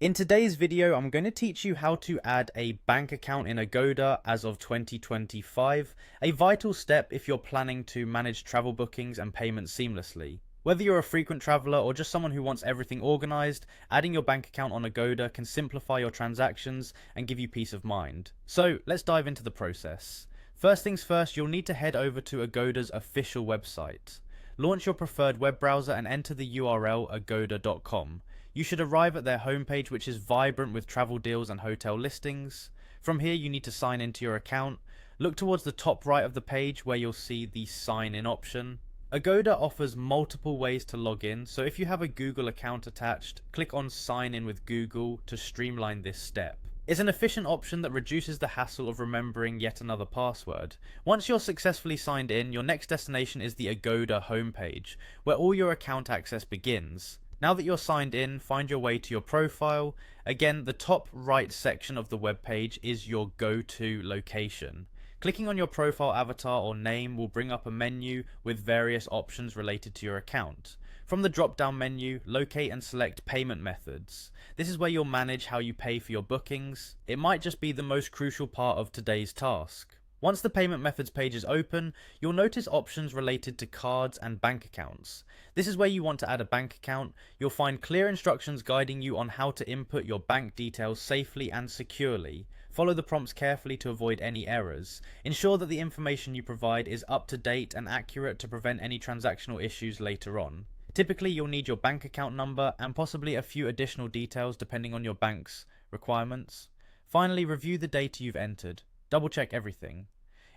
In today's video, I'm going to teach you how to add a bank account in Agoda as of 2025, a vital step if you're planning to manage travel bookings and payments seamlessly. Whether you're a frequent traveler or just someone who wants everything organized, adding your bank account on Agoda can simplify your transactions and give you peace of mind. So let's dive into the process. First things first, you'll need to head over to Agoda's official website. Launch your preferred web browser and enter the URL agoda.com. You should arrive at their homepage, which is vibrant with travel deals and hotel listings. From here, you need to sign into your account. Look towards the top right of the page where you'll see the sign in option. Agoda offers multiple ways to log in, so if you have a Google account attached, click on sign in with Google to streamline this step. It's an efficient option that reduces the hassle of remembering yet another password. Once you're successfully signed in, your next destination is the Agoda homepage, where all your account access begins. Now that you're signed in, find your way to your profile. Again, the top right section of the web page is your go-to location. Clicking on your profile avatar or name will bring up a menu with various options related to your account. From the drop-down menu, locate and select payment methods. This is where you'll manage how you pay for your bookings. It might just be the most crucial part of today's task. Once the payment methods page is open, you'll notice options related to cards and bank accounts. This is where you want to add a bank account. You'll find clear instructions guiding you on how to input your bank details safely and securely. Follow the prompts carefully to avoid any errors. Ensure that the information you provide is up to date and accurate to prevent any transactional issues later on. Typically, you'll need your bank account number and possibly a few additional details depending on your bank's requirements. Finally, review the data you've entered. Double check everything.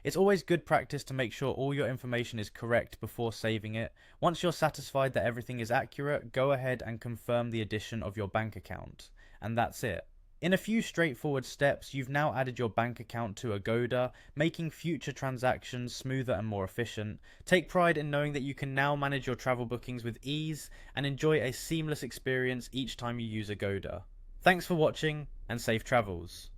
It's always good practice to make sure all your information is correct before saving it. Once you're satisfied that everything is accurate, go ahead and confirm the addition of your bank account. And that's it. In a few straightforward steps, you've now added your bank account to Agoda, making future transactions smoother and more efficient. Take pride in knowing that you can now manage your travel bookings with ease and enjoy a seamless experience each time you use Agoda. Thanks for watching and safe travels.